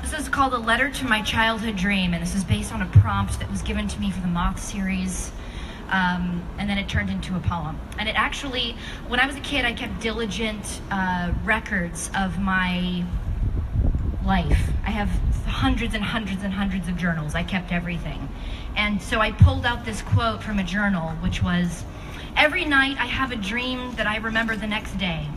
This is called A Letter to My Childhood Dream, and this is based on a prompt that was given to me for the Moth series, and then it turned into a poem. And it actually, when I was a kid, I kept diligent records of my life. I have hundreds and hundreds and hundreds of journals. I kept everything. And so I pulled out this quote from a journal, which was, "Every night I have a dream that I remember the next day.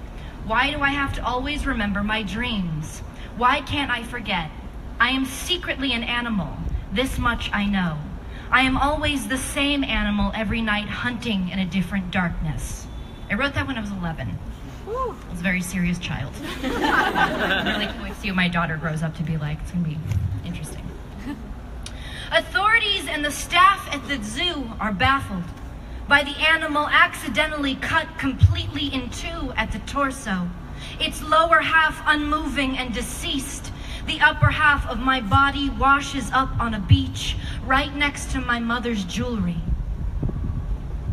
Why do I have to always remember my dreams? Why can't I forget? I am secretly an animal. This much I know. I am always the same animal every night, hunting in a different darkness." I wrote that when I was 11. I was a very serious child. I really can't wait to see what my daughter grows up to be like. It's going to be interesting. Authorities and the staff at the zoo are baffled by the animal accidentally cut completely in two at the torso, its lower half unmoving and deceased. The upper half of my body washes up on a beach right next to my mother's jewelry.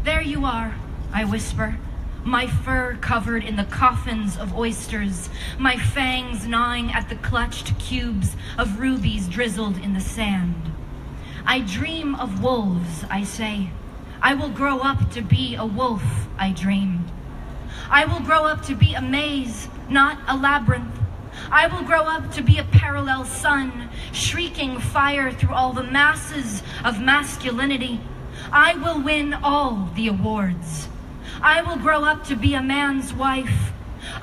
"There you are," I whisper, my fur covered in the coffins of oysters, my fangs gnawing at the clutched cubes of rubies drizzled in the sand. "I dream of wolves," I say. "I will grow up to be a wolf," I dream. "I will grow up to be a maze, not a labyrinth. I will grow up to be a parallel sun, shrieking fire through all the masses of masculinity. I will win all the awards. I will grow up to be a man's wife.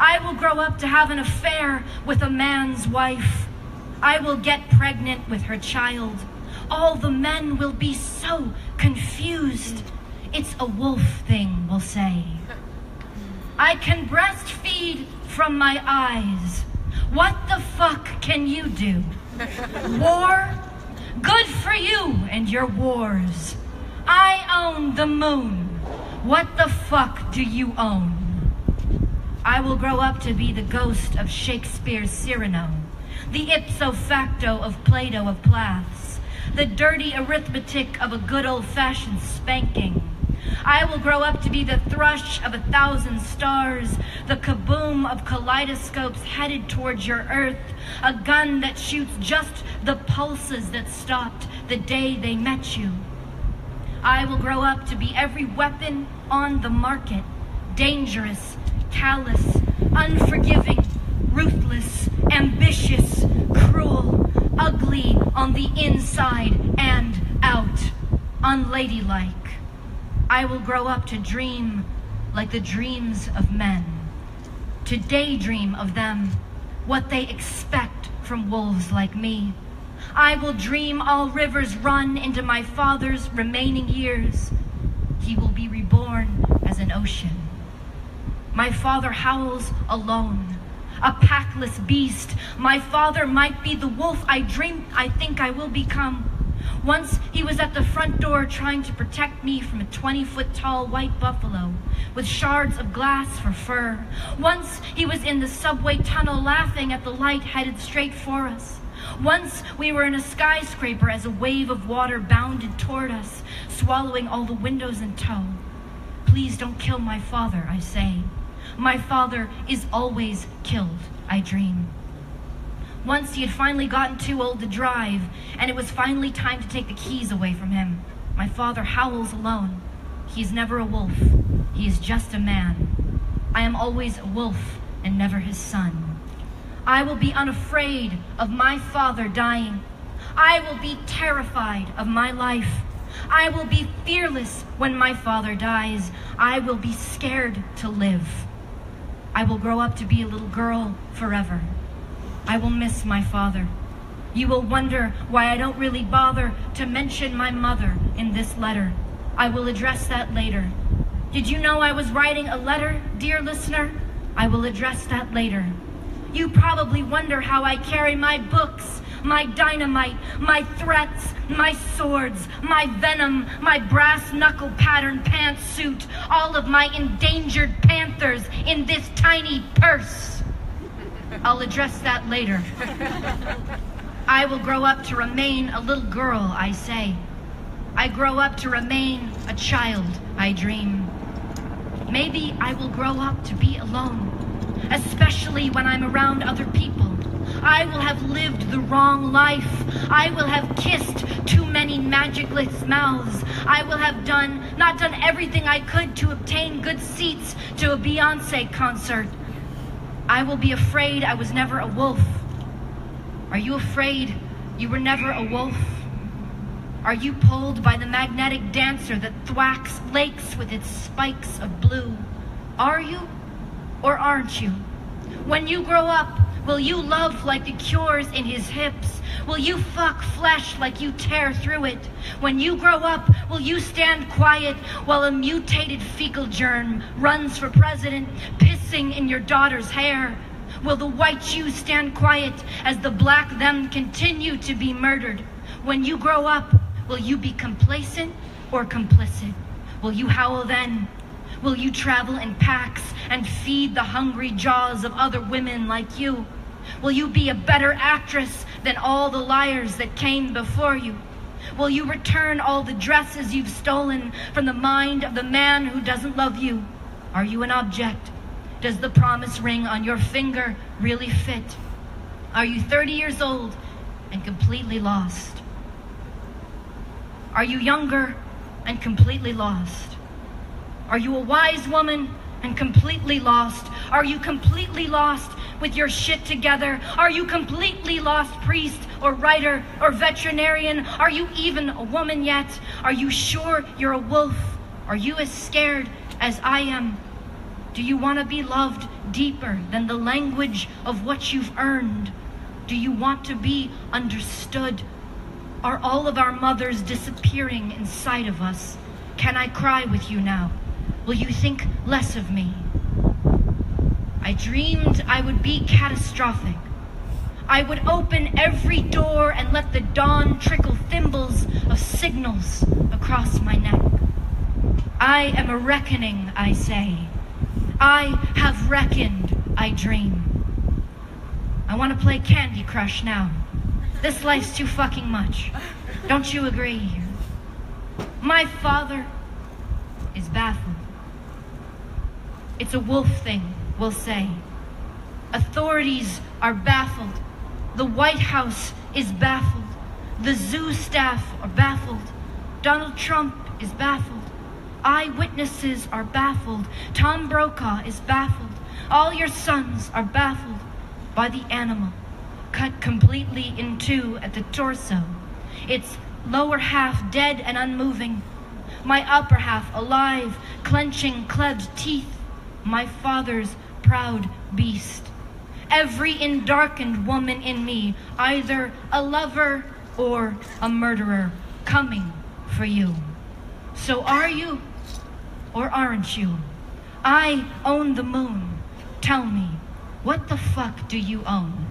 I will grow up to have an affair with a man's wife. I will get pregnant with her child. All the men will be so confused. It's a wolf thing, we'll say. I can breastfeed from my eyes. What the fuck can you do? War? Good for you and your wars. I own the moon. What the fuck do you own? I will grow up to be the ghost of Shakespeare's Cyrano, the ipso facto of Plato of Plaths, the dirty arithmetic of a good old-fashioned spanking. I will grow up to be the thrush of 1,000 stars, the kaboom of kaleidoscopes headed towards your earth, a gun that shoots just the pulses that stopped the day they met you. I will grow up to be every weapon on the market, dangerous, callous, unforgiving, ruthless, ambitious, cruel, ugly on the inside and out, unladylike. I will grow up to dream like the dreams of men, to daydream of them, what they expect from wolves like me. I will dream all rivers run into my father's remaining years. He will be reborn as an ocean. My father howls alone, a packless beast. My father might be the wolf I think I will become. Once he was at the front door trying to protect me from a 20-foot-tall white buffalo with shards of glass for fur. Once he was in the subway tunnel laughing at the light headed straight for us. Once we were in a skyscraper as a wave of water bounded toward us, swallowing all the windows in tow. Please don't kill my father, I say. My father is always killed, I dream. Once he had finally gotten too old to drive, and it was finally time to take the keys away from him. My father howls alone. He is never a wolf. He is just a man. I am always a wolf and never his son. I will be unafraid of my father dying. I will be terrified of my life. I will be fearless when my father dies. I will be scared to live. I will grow up to be a little girl forever. I will miss my father. You will wonder why I don't really bother to mention my mother in this letter. I will address that later. Did you know I was writing a letter, dear listener? I will address that later. You probably wonder how I carry my books, my dynamite, my threats, my swords, my venom, my brass knuckle pattern pantsuit, all of my endangered panthers in this tiny purse. I'll address that later. I will grow up to remain a little girl, I say. I grow up to remain a child, I dream. Maybe I will grow up to be alone, especially when I'm around other people. I will have lived the wrong life. I will have kissed too many magicless mouths. I will have not done everything I could to obtain good seats to a Beyonce concert. I will be afraid I was never a wolf. Are you afraid you were never a wolf? Are you pulled by the magnetic dancer that thwacks lakes with its spikes of blue? Are you or aren't you? When you grow up, will you love like the cures in his hips? Will you fuck flesh like you tear through it? When you grow up, will you stand quiet while a mutated fecal germ runs for president, pissing in your daughter's hair? Will the white you stand quiet as the black them continue to be murdered? When you grow up, will you be complacent or complicit? Will you howl then? Will you travel in packs and feed the hungry jaws of other women like you? Will you be a better actress than all the liars that came before you? Will you return all the dresses you've stolen from the mind of the man who doesn't love you? Are you an object? Does the promise ring on your finger really fit? Are you 30 years old and completely lost? Are you younger and completely lost? Are you a wise woman and completely lost? Are you completely lost with your shit together? Are you completely lost, priest or writer or veterinarian? Are you even a woman yet? Are you sure you're a wolf? Are you as scared as I am? Do you want to be loved deeper than the language of what you've earned? Do you want to be understood? Are all of our mothers disappearing inside of us? Can I cry with you now? Will you think less of me? I dreamed I would be catastrophic. I would open every door and let the dawn trickle thimbles of signals across my neck. I am a reckoning, I say. I have reckoned, I dream. I want to play Candy Crush now. This life's too fucking much. Don't you agree? My father is baffled. It's a wolf thing, we'll say. Authorities are baffled. The White House is baffled. The zoo staff are baffled. Donald Trump is baffled. Eyewitnesses are baffled. Tom Brokaw is baffled. All your sons are baffled by the animal, cut completely in two at the torso. Its lower half dead and unmoving. My upper half alive, clenching clubbed teeth. My father's proud beast. Every endarkened woman in me, either a lover or a murderer, coming for you. So are you or aren't you? I own the moon. Tell me, what the fuck do you own?